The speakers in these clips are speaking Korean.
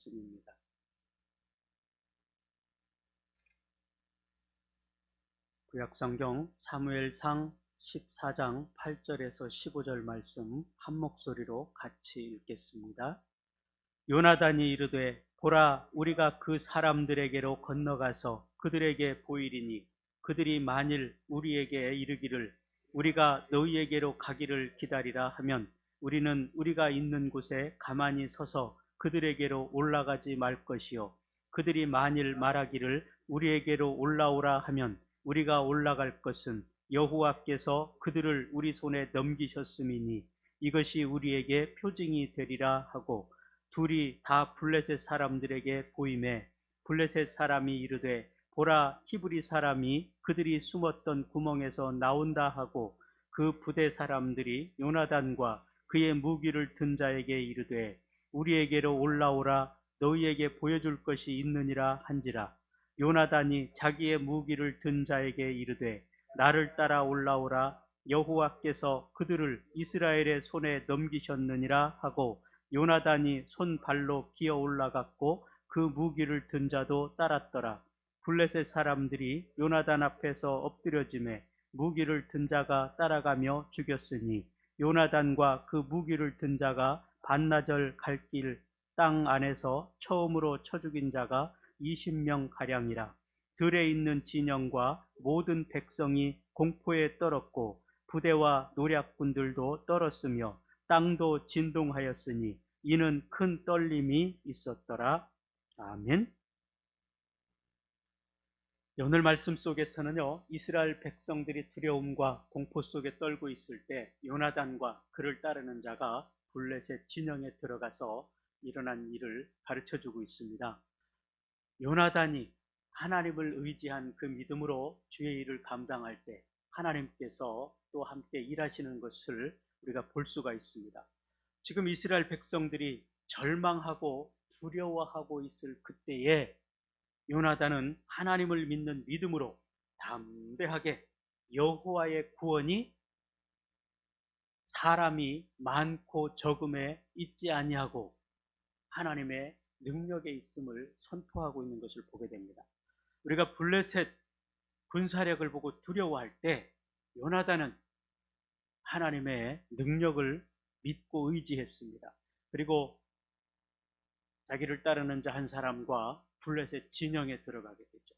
말씀입니다. 구약성경 사무엘상 14장 8절에서 15절 말씀 한 목소리로 같이 읽겠습니다. 요나단이 이르되 보라, 우리가 그 사람들에게로 건너가서 그들에게 보이리니 그들이 만일 우리에게 이르기를 우리가 너희에게로 가기를 기다리라 하면 우리는 우리가 있는 곳에 가만히 서서 그들에게로 올라가지 말 것이요, 그들이 만일 말하기를 우리에게로 올라오라 하면 우리가 올라갈 것은 여호와께서 그들을 우리 손에 넘기셨음이니 이것이 우리에게 표징이 되리라 하고, 둘이 다 블레셋 사람들에게 보이매 블레셋 사람이 이르되 보라, 히브리 사람이 그들이 숨었던 구멍에서 나온다 하고, 그 부대 사람들이 요나단과 그의 무기를 든 자에게 이르되 우리에게로 올라오라, 너희에게 보여줄 것이 있느니라 한지라. 요나단이 자기의 무기를 든 자에게 이르되 나를 따라 올라오라, 여호와께서 그들을 이스라엘의 손에 넘기셨느니라 하고, 요나단이 손발로 기어 올라갔고 그 무기를 든 자도 따랐더라. 블레셋 사람들이 요나단 앞에서 엎드려지매 무기를 든 자가 따라가며 죽였으니 요나단과 그 무기를 든 자가 반나절 갈 길 땅 안에서 처음으로 쳐 죽인 자가 20명 가량이라. 들에 있는 진영과 모든 백성이 공포에 떨었고 부대와 노략군들도 떨었으며 땅도 진동하였으니 이는 큰 떨림이 있었더라. 아멘. 오늘 말씀 속에서는요, 이스라엘 백성들이 두려움과 공포 속에 떨고 있을 때 요나단과 그를 따르는 자가 블레셋 진영에 들어가서 일어난 일을 가르쳐주고 있습니다. 요나단이 하나님을 의지한 그 믿음으로 주의 일을 감당할 때 하나님께서 또 함께 일하시는 것을 우리가 볼 수가 있습니다. 지금 이스라엘 백성들이 절망하고 두려워하고 있을 그때에 요나단은 하나님을 믿는 믿음으로 담대하게 여호와의 구원이 사람이 많고 적음에 있지 아니하고 하나님의 능력에 있음을 선포하고 있는 것을 보게 됩니다. 우리가 블레셋 군사력을 보고 두려워할 때 요나단은 하나님의 능력을 믿고 의지했습니다. 그리고 자기를 따르는 자 한 사람과 블레셋 진영에 들어가게 되죠.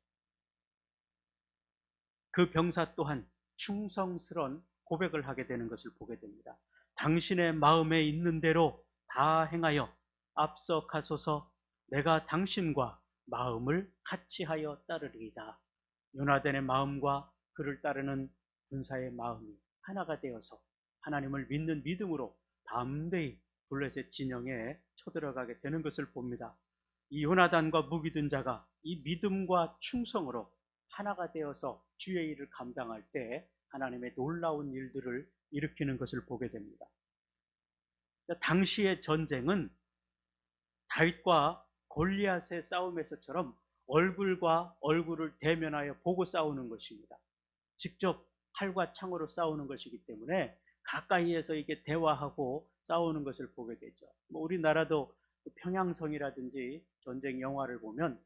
그 병사 또한 충성스러운 고백을 하게 되는 것을 보게 됩니다. 당신의 마음에 있는 대로 다 행하여 앞서 가소서, 내가 당신과 마음을 같이 하여 따르리이다. 요나단의 마음과 그를 따르는 군사의 마음이 하나가 되어서 하나님을 믿는 믿음으로 담대히 블레셋 진영에 쳐들어가게 되는 것을 봅니다. 이 요나단과 무기 든 자가 이 믿음과 충성으로 하나가 되어서 주의 일을 감당할 때 하나님의 놀라운 일들을 일으키는 것을 보게 됩니다. 당시의 전쟁은 다윗과 골리앗의 싸움에서처럼 얼굴과 얼굴을 대면하여 보고 싸우는 것입니다. 직접 칼과 창으로 싸우는 것이기 때문에 가까이에서 이게 대화하고 싸우는 것을 보게 되죠. 우리나라도 평양성이라든지 전쟁 영화를 보면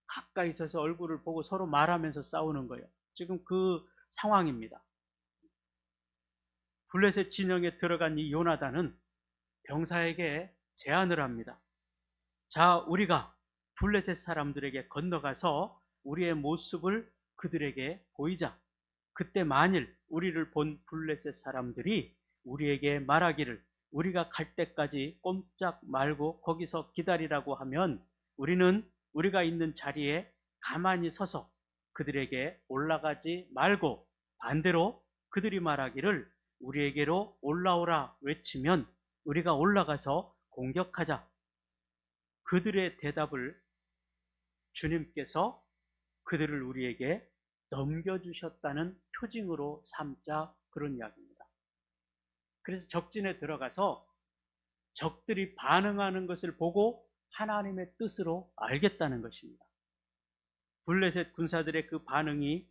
가까이 있어서 얼굴을 보고 서로 말하면서 싸우는 거예요. 지금 그 상황입니다. 블레셋 진영에 들어간 이 요나단은 병사에게 제안을 합니다. 자, 우리가 블레셋 사람들에게 건너가서 우리의 모습을 그들에게 보이자. 그때 만일 우리를 본 블레셋 사람들이 우리에게 말하기를 우리가 갈 때까지 꼼짝 말고 거기서 기다리라고 하면 우리는 우리가 있는 자리에 가만히 서서 그들에게 올라가지 말고 반대로 그들이 말하기를 우리에게로 올라오라 외치면 우리가 올라가서 공격하자. 그들의 대답을 주님께서 그들을 우리에게 넘겨주셨다는 표징으로 삼자, 그런 이야기입니다. 그래서 적진에 들어가서 적들이 반응하는 것을 보고 하나님의 뜻으로 알겠다는 것입니다. 블레셋 군사들의 그 반응이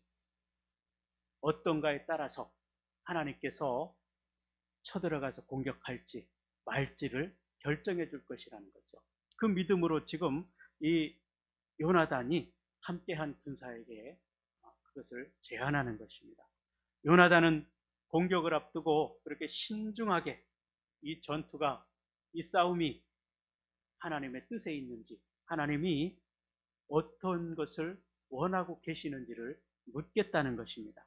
어떤가에 따라서 하나님께서 쳐들어가서 공격할지 말지를 결정해 줄 것이라는 거죠. 그 믿음으로 지금 이 요나단이 함께한 군사에게 그것을 제안하는 것입니다. 요나단은 공격을 앞두고 그렇게 신중하게 이 전투가, 이 싸움이 하나님의 뜻에 있는지, 하나님이 어떤 것을 원하고 계시는지를 묻겠다는 것입니다.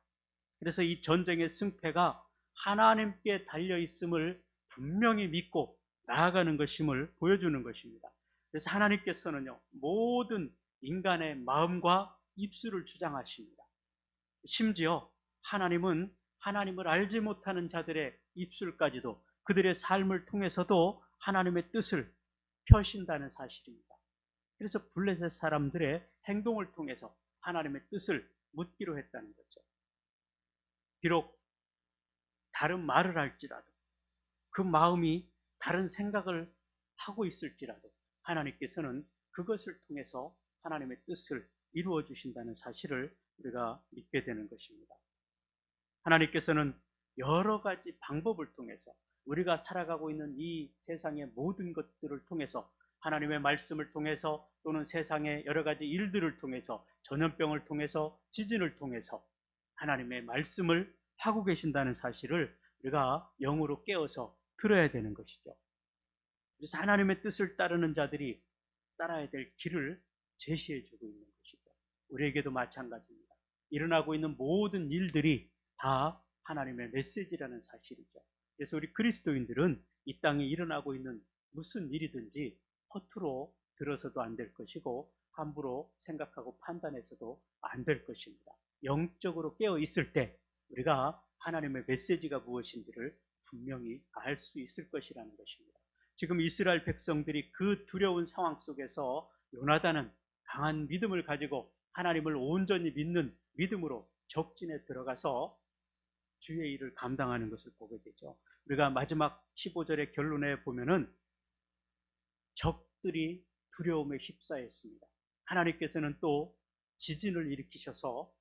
그래서 이 전쟁의 승패가 하나님께 달려 있음을 분명히 믿고 나아가는 것임을 보여주는 것입니다. 그래서 하나님께서는요, 모든 인간의 마음과 입술을 주장하십니다. 심지어 하나님은 하나님을 알지 못하는 자들의 입술까지도, 그들의 삶을 통해서도 하나님의 뜻을 펴신다는 사실입니다. 그래서 블레셋 사람들의 행동을 통해서 하나님의 뜻을 묻기로 했다는 거죠. 비록 다른 말을 할지라도, 그 마음이 다른 생각을 하고 있을지라도 하나님께서는 그것을 통해서 하나님의 뜻을 이루어 주신다는 사실을 우리가 믿게 되는 것입니다. 하나님께서는 여러 가지 방법을 통해서, 우리가 살아가고 있는 이 세상의 모든 것들을 통해서, 하나님의 말씀을 통해서, 또는 세상의 여러 가지 일들을 통해서, 전염병을 통해서, 지진을 통해서 하나님의 말씀을 하고 계신다는 사실을 우리가 영으로 깨어서 들어야 되는 것이죠. 그래서 하나님의 뜻을 따르는 자들이 따라야 될 길을 제시해 주고 있는 것이죠. 우리에게도 마찬가지입니다. 일어나고 있는 모든 일들이 다 하나님의 메시지라는 사실이죠. 그래서 우리 그리스도인들은 이 땅에 일어나고 있는 무슨 일이든지 허투루 들어서도 안 될 것이고, 함부로 생각하고 판단해서도 안 될 것입니다. 영적으로 깨어 있을 때 우리가 하나님의 메시지가 무엇인지를 분명히 알 수 있을 것이라는 것입니다. 지금 이스라엘 백성들이 그 두려운 상황 속에서 요나단은 강한 믿음을 가지고 하나님을 온전히 믿는 믿음으로 적진에 들어가서 주의 일을 감당하는 것을 보게 되죠. 우리가 마지막 15절의 결론에 보면은 적들이 두려움에 휩싸였습니다. 하나님께서는 또 지진을 일으키셔서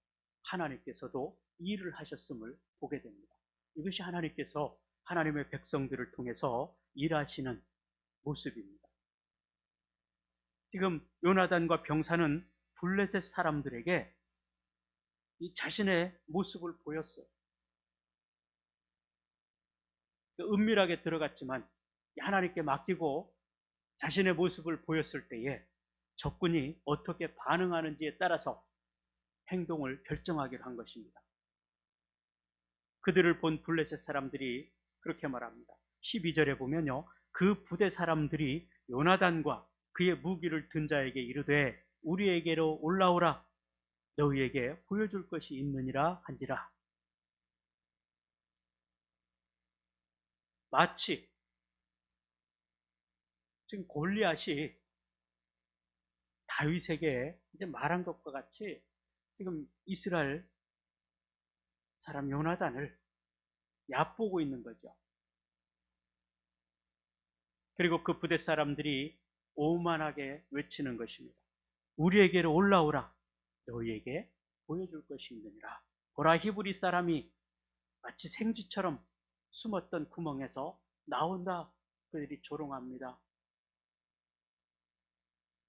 하나님께서도 일을 하셨음을 보게 됩니다. 이것이 하나님께서 하나님의 백성들을 통해서 일하시는 모습입니다. 지금 요나단과 병사는 블레셋 사람들에게 이 자신의 모습을 보였어요. 은밀하게 들어갔지만 하나님께 맡기고 자신의 모습을 보였을 때에 적군이 어떻게 반응하는지에 따라서 행동을 결정하기로 한 것입니다. 그들을 본 블레셋 사람들이 그렇게 말합니다. 12절에 보면요, 그 부대 사람들이 요나단과 그의 무기를 든 자에게 이르되 우리에게로 올라오라, 너희에게 보여줄 것이 있느니라 한지라. 마치 지금 골리앗이 다윗에게 이제 말한 것과 같이 지금 이스라엘 사람 요나단을 얕보고 있는 거죠. 그리고 그 부대 사람들이 오만하게 외치는 것입니다. 우리에게로 올라오라, 너희에게 보여줄 것이 있느니라. 보라, 히브리 사람이 마치 생쥐처럼 숨었던 구멍에서 나온다. 그들이 조롱합니다.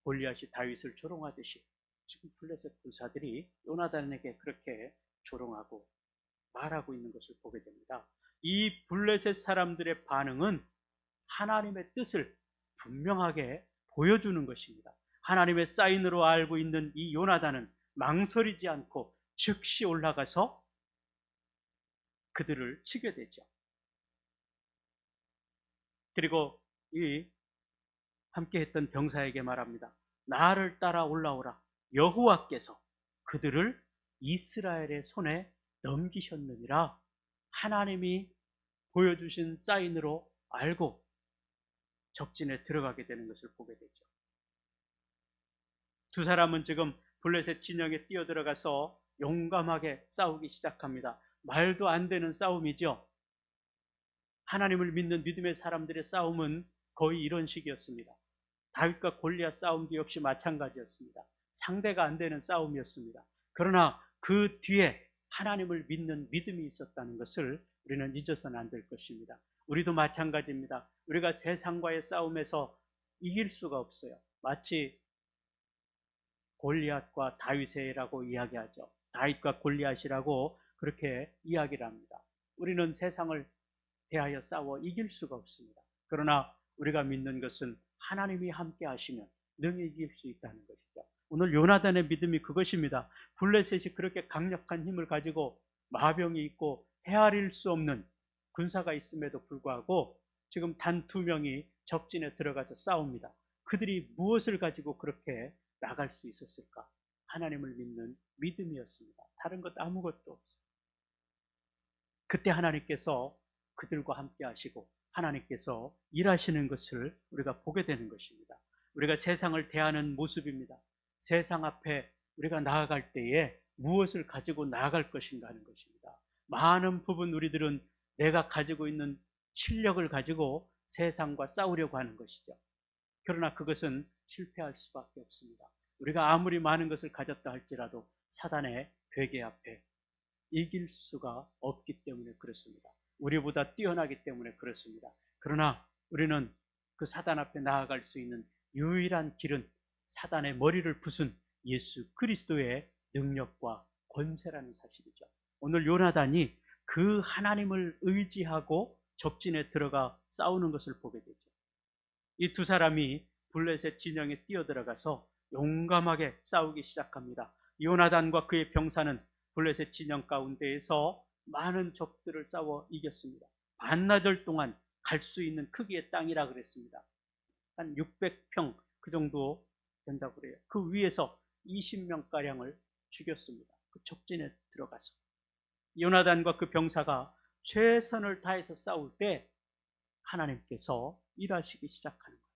골리앗이 다윗을 조롱하듯이 지금 블레셋 군사들이 요나단에게 그렇게 조롱하고 말하고 있는 것을 보게 됩니다. 이 블레셋 사람들의 반응은 하나님의 뜻을 분명하게 보여주는 것입니다. 하나님의 사인으로 알고 있는 이 요나단은 망설이지 않고 즉시 올라가서 그들을 치게 되죠. 그리고 이 함께했던 병사에게 말합니다. 나를 따라 올라오라. 여호와께서 그들을 이스라엘의 손에 넘기셨느니라. 하나님이 보여주신 사인으로 알고 적진에 들어가게 되는 것을 보게 되죠. 두 사람은 지금 블레셋 진영에 뛰어들어가서 용감하게 싸우기 시작합니다. 말도 안 되는 싸움이죠. 하나님을 믿는 믿음의 사람들의 싸움은 거의 이런 식이었습니다. 다윗과 골리앗 싸움도 역시 마찬가지였습니다. 상대가 안 되는 싸움이었습니다. 그러나 그 뒤에 하나님을 믿는 믿음이 있었다는 것을 우리는 잊어서는 안 될 것입니다. 우리도 마찬가지입니다. 우리가 세상과의 싸움에서 이길 수가 없어요. 마치 골리앗과 다윗이라고 이야기하죠. 다윗과 골리앗이라고 그렇게 이야기를 합니다. 우리는 세상을 대하여 싸워 이길 수가 없습니다. 그러나 우리가 믿는 것은 하나님이 함께 하시면 능히 이길 수 있다는 것이죠. 오늘 요나단의 믿음이 그것입니다. 블레셋이 그렇게 강력한 힘을 가지고 마병이 있고 헤아릴 수 없는 군사가 있음에도 불구하고 지금 단 2명이 적진에 들어가서 싸웁니다. 그들이 무엇을 가지고 그렇게 나갈 수 있었을까? 하나님을 믿는 믿음이었습니다. 다른 것 아무것도 없어요. 그때 하나님께서 그들과 함께 하시고 하나님께서 일하시는 것을 우리가 보게 되는 것입니다. 우리가 세상을 대하는 모습입니다. 세상 앞에 우리가 나아갈 때에 무엇을 가지고 나아갈 것인가 하는 것입니다. 많은 부분 우리들은 내가 가지고 있는 실력을 가지고 세상과 싸우려고 하는 것이죠. 그러나 그것은 실패할 수밖에 없습니다. 우리가 아무리 많은 것을 가졌다 할지라도 사단의 괴계 앞에 이길 수가 없기 때문에 그렇습니다. 우리보다 뛰어나기 때문에 그렇습니다. 그러나 우리는 그 사단 앞에 나아갈 수 있는 유일한 길은 사단의 머리를 부순 예수 그리스도의 능력과 권세라는 사실이죠. 오늘 요나단이 그 하나님을 의지하고 적진에 들어가 싸우는 것을 보게 되죠. 이 두 사람이 블레셋 진영에 뛰어들어가서 용감하게 싸우기 시작합니다. 요나단과 그의 병사는 블레셋 진영 가운데에서 많은 적들을 싸워 이겼습니다. 반나절 동안 갈 수 있는 크기의 땅이라 그랬습니다. 한 600평 그 정도 된다고 그래요. 그 위에서 20명가량을 죽였습니다. 그 적진에 들어가서. 요나단과 그 병사가 최선을 다해서 싸울 때 하나님께서 일하시기 시작하는 거예요.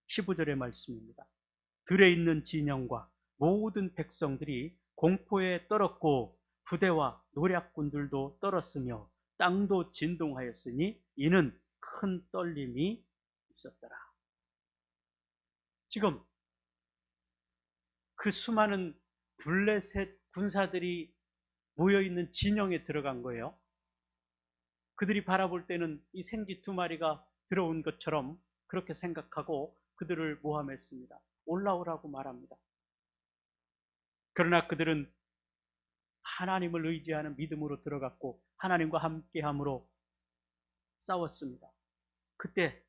15절의 말씀입니다. 들에 있는 진영과 모든 백성들이 공포에 떨었고 부대와 노략군들도 떨었으며 땅도 진동하였으니 이는 큰 떨림이 있었더라. 지금 그 수많은 블레셋 군사들이 모여있는 진영에 들어간 거예요. 그들이 바라볼 때는 이 생쥐 2마리가 들어온 것처럼 그렇게 생각하고 그들을 모함했습니다. 올라오라고 말합니다. 그러나 그들은 하나님을 의지하는 믿음으로 들어갔고 하나님과 함께함으로 싸웠습니다. 그때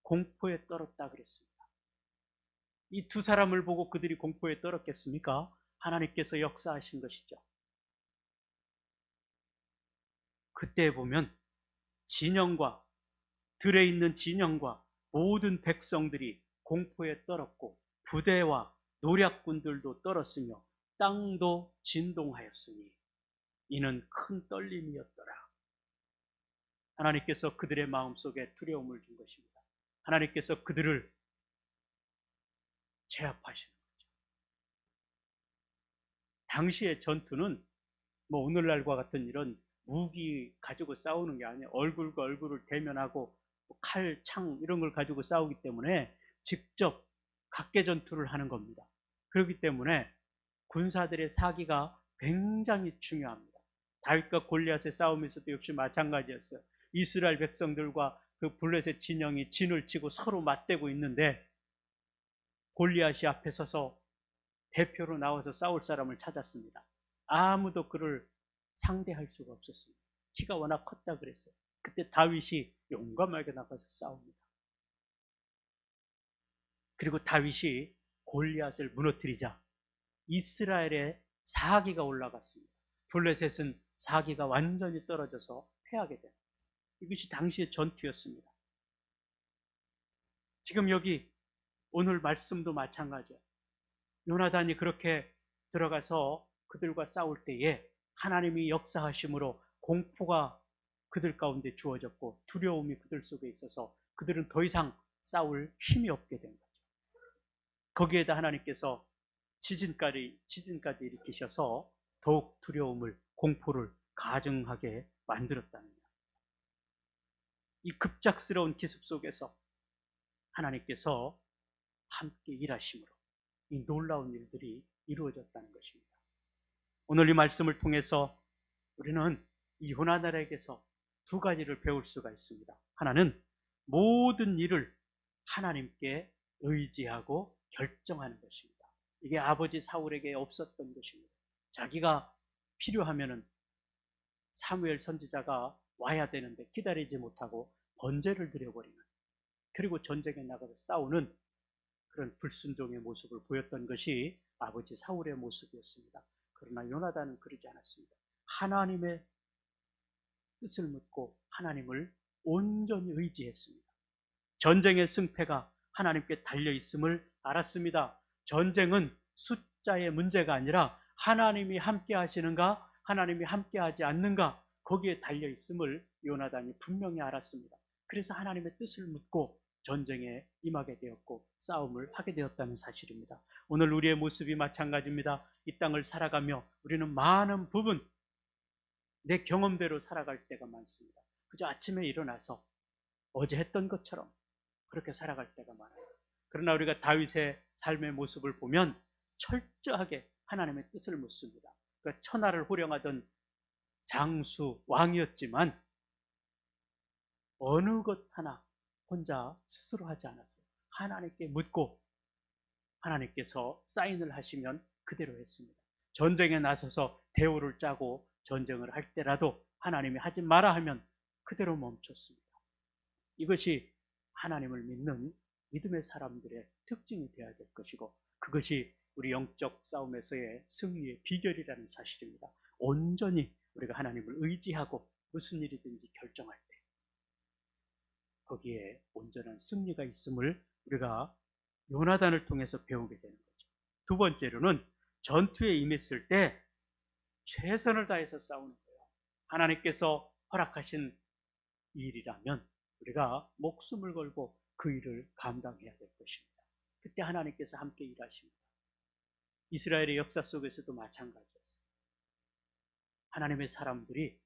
공포에 떨었다 그랬습니다. 이 두 사람을 보고 그들이 공포에 떨었겠습니까? 하나님께서 역사하신 것이죠. 그때 보면 진영과 들에 있는 진영과 모든 백성들이 공포에 떨었고 부대와 노략군들도 떨었으며 땅도 진동하였으니 이는 큰 떨림이었더라. 하나님께서 그들의 마음속에 두려움을 준 것입니다. 하나님께서 그들을 제압하시는 거죠. 당시의 전투는 뭐 오늘날과 같은 이런 무기 가지고 싸우는 게 아니에요. 얼굴과 얼굴을 대면하고 칼, 창 이런 걸 가지고 싸우기 때문에 직접 각계 전투를 하는 겁니다. 그렇기 때문에 군사들의 사기가 굉장히 중요합니다. 다윗과 골리앗의 싸움에서도 역시 마찬가지였어요. 이스라엘 백성들과 그 블레셋 진영이 진을 치고 서로 맞대고 있는데 골리앗이 앞에 서서 대표로 나와서 싸울 사람을 찾았습니다. 아무도 그를 상대할 수가 없었습니다. 키가 워낙 컸다 그랬어요. 그때 다윗이 용감하게 나가서 싸웁니다. 그리고 다윗이 골리앗을 무너뜨리자 이스라엘의 사기가 올라갔습니다. 블레셋은 사기가 완전히 떨어져서 패하게 됩니다. 이것이 당시의 전투였습니다. 지금 여기 오늘 말씀도 마찬가지예요. 요나단이 그렇게 들어가서 그들과 싸울 때에 하나님이 역사하심으로 공포가 그들 가운데 주어졌고 두려움이 그들 속에 있어서 그들은 더 이상 싸울 힘이 없게 된 거죠. 거기에다 하나님께서 지진까지 일으키셔서 더욱 두려움을, 공포를 가증하게 만들었다는 거예요. 이 급작스러운 기습 속에서 하나님께서 함께 일하심으로 이 놀라운 일들이 이루어졌다는 것입니다. 오늘 이 말씀을 통해서 우리는 이 요나단에게서 두 가지를 배울 수가 있습니다. 하나는 모든 일을 하나님께 의지하고 결정하는 것입니다. 이게 아버지 사울에게 없었던 것입니다. 자기가 필요하면은 사무엘 선지자가 와야 되는데 기다리지 못하고 번제를 드려버리는, 그리고 전쟁에 나가서 싸우는 그런 불순종의 모습을 보였던 것이 아버지 사울의 모습이었습니다. 그러나 요나단은 그러지 않았습니다. 하나님의 뜻을 묻고 하나님을 온전히 의지했습니다. 전쟁의 승패가 하나님께 달려있음을 알았습니다. 전쟁은 숫자의 문제가 아니라 하나님이 함께 하시는가, 하나님이 함께 하지 않는가, 거기에 달려있음을 요나단이 분명히 알았습니다. 그래서 하나님의 뜻을 묻고 전쟁에 임하게 되었고 싸움을 하게 되었다는 사실입니다. 오늘 우리의 모습이 마찬가지입니다. 이 땅을 살아가며 우리는 많은 부분 내 경험대로 살아갈 때가 많습니다. 그저 아침에 일어나서 어제 했던 것처럼 그렇게 살아갈 때가 많아요. 그러나 우리가 다윗의 삶의 모습을 보면 철저하게 하나님의 뜻을 묻습니다. 그러니까 천하를 호령하던 장수 왕이었지만 어느 것 하나 혼자 스스로 하지 않았어요. 하나님께 묻고 하나님께서 사인을 하시면 그대로 했습니다. 전쟁에 나서서 대우를 짜고 전쟁을 할 때라도 하나님이 하지 마라 하면 그대로 멈췄습니다. 이것이 하나님을 믿는 믿음의 사람들의 특징이 되어야 될 것이고, 그것이 우리 영적 싸움에서의 승리의 비결이라는 사실입니다. 온전히 우리가 하나님을 의지하고 무슨 일이든지 결정할 때 거기에 온전한 승리가 있음을 우리가 요나단을 통해서 배우게 되는 거죠. 두 번째로는 전투에 임했을 때 최선을 다해서 싸우는 거예요. 하나님께서 허락하신 일이라면 우리가 목숨을 걸고 그 일을 감당해야 될 것입니다. 그때 하나님께서 함께 일하십니다. 이스라엘의 역사 속에서도 마찬가지였어요. 하나님의 사람들이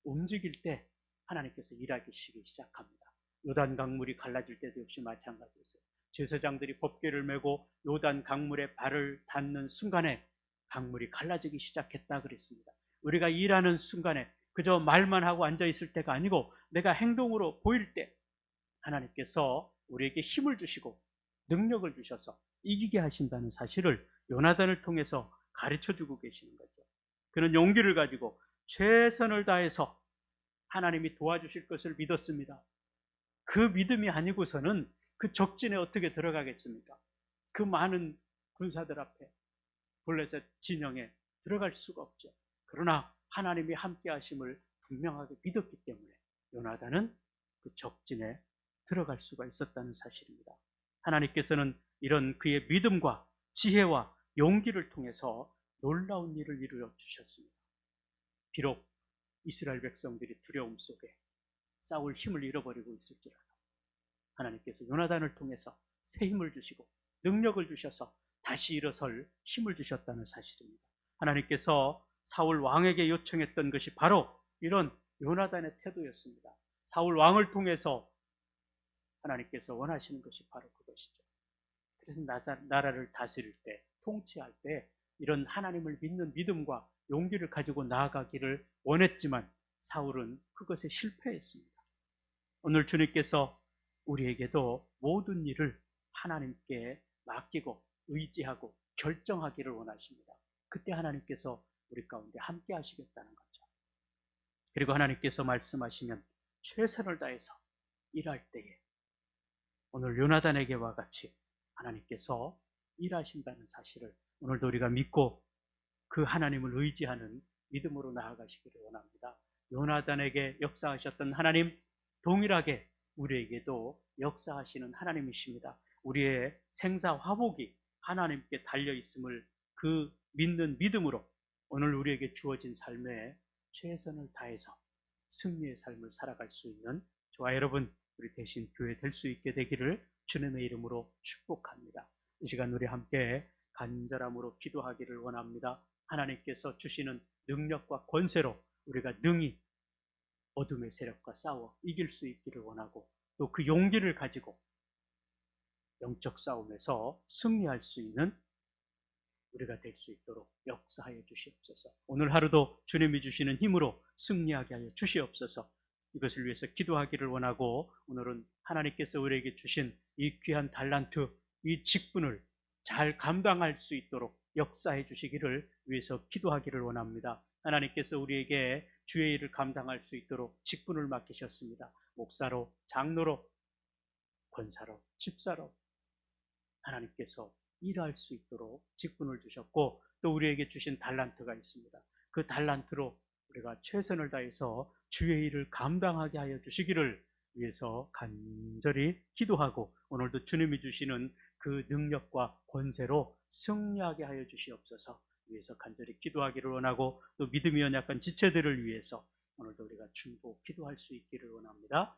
움직일 때 하나님께서 일하기 시작합니다. 요단 강물이 갈라질 때도 역시 마찬가지였어요. 제사장들이 법궤를 메고 요단 강물에 발을 닿는 순간에 강물이 갈라지기 시작했다 그랬습니다. 우리가 일하는 순간에 그저 말만 하고 앉아있을 때가 아니고 내가 행동으로 보일 때 하나님께서 우리에게 힘을 주시고 능력을 주셔서 이기게 하신다는 사실을 요나단을 통해서 가르쳐주고 계시는 거죠. 그는 용기를 가지고 최선을 다해서 하나님이 도와주실 것을 믿었습니다. 그 믿음이 아니고서는 그 적진에 어떻게 들어가겠습니까? 그 많은 군사들 앞에 블레셋 진영에 들어갈 수가 없죠. 그러나 하나님이 함께 하심을 분명하게 믿었기 때문에 요나단은 그 적진에 들어갈 수가 있었다는 사실입니다. 하나님께서는 이런 그의 믿음과 지혜와 용기를 통해서 놀라운 일을 이루어 주셨습니다. 비록 이스라엘 백성들이 두려움 속에 싸울 힘을 잃어버리고 있을지라도 하나님께서 요나단을 통해서 새 힘을 주시고 능력을 주셔서 다시 일어설 힘을 주셨다는 사실입니다. 하나님께서 사울 왕에게 요청했던 것이 바로 이런 요나단의 태도였습니다. 사울 왕을 통해서 하나님께서 원하시는 것이 바로 그것이죠. 그래서 나라를 다스릴 때, 통치할 때 이런 하나님을 믿는 믿음과 용기를 가지고 나아가기를 원했지만 사울은 그것에 실패했습니다. 오늘 주님께서 우리에게도 모든 일을 하나님께 맡기고 의지하고 결정하기를 원하십니다. 그때 하나님께서 우리 가운데 함께 하시겠다는 거죠. 그리고 하나님께서 말씀하시면 최선을 다해서 일할 때에 오늘 요나단에게와 같이 하나님께서 일하신다는 사실을 오늘도 우리가 믿고 그 하나님을 의지하는 믿음으로 나아가시기를 원합니다. 요나단에게 역사하셨던 하나님 동일하게 우리에게도 역사하시는 하나님이십니다. 우리의 생사 화복이 하나님께 달려있음을 그 믿는 믿음으로 오늘 우리에게 주어진 삶에 최선을 다해서 승리의 삶을 살아갈 수 있는 저와 여러분 우리 대신 교회 될 수 있게 되기를 주님의 이름으로 축복합니다. 이 시간 우리 함께 간절함으로 기도하기를 원합니다. 하나님께서 주시는 능력과 권세로 우리가 능히 어둠의 세력과 싸워 이길 수 있기를 원하고 또 그 용기를 가지고 영적 싸움에서 승리할 수 있는 우리가 될 수 있도록 역사하여 주시옵소서. 오늘 하루도 주님이 주시는 힘으로 승리하게 하여 주시옵소서. 이것을 위해서 기도하기를 원하고, 오늘은 하나님께서 우리에게 주신 이 귀한 달란트, 이 직분을 잘 감당할 수 있도록 역사해 주시기를 위해서 기도하기를 원합니다. 하나님께서 우리에게 주의 일을 감당할 수 있도록 직분을 맡기셨습니다. 목사로, 장로로, 권사로, 집사로 하나님께서 일할 수 있도록 직분을 주셨고, 또 우리에게 주신 달란트가 있습니다. 그 달란트로 우리가 최선을 다해서 주의 일을 감당하게 하여 주시기를 위해서 간절히 기도하고, 오늘도 주님이 주시는 그 능력과 권세로 승리하게 하여 주시옵소서 위해서 간절히 기도하기를 원하고, 또 믿음이 연약한 지체들을 위해서 오늘도 우리가 중보 기도할 수 있기를 원합니다.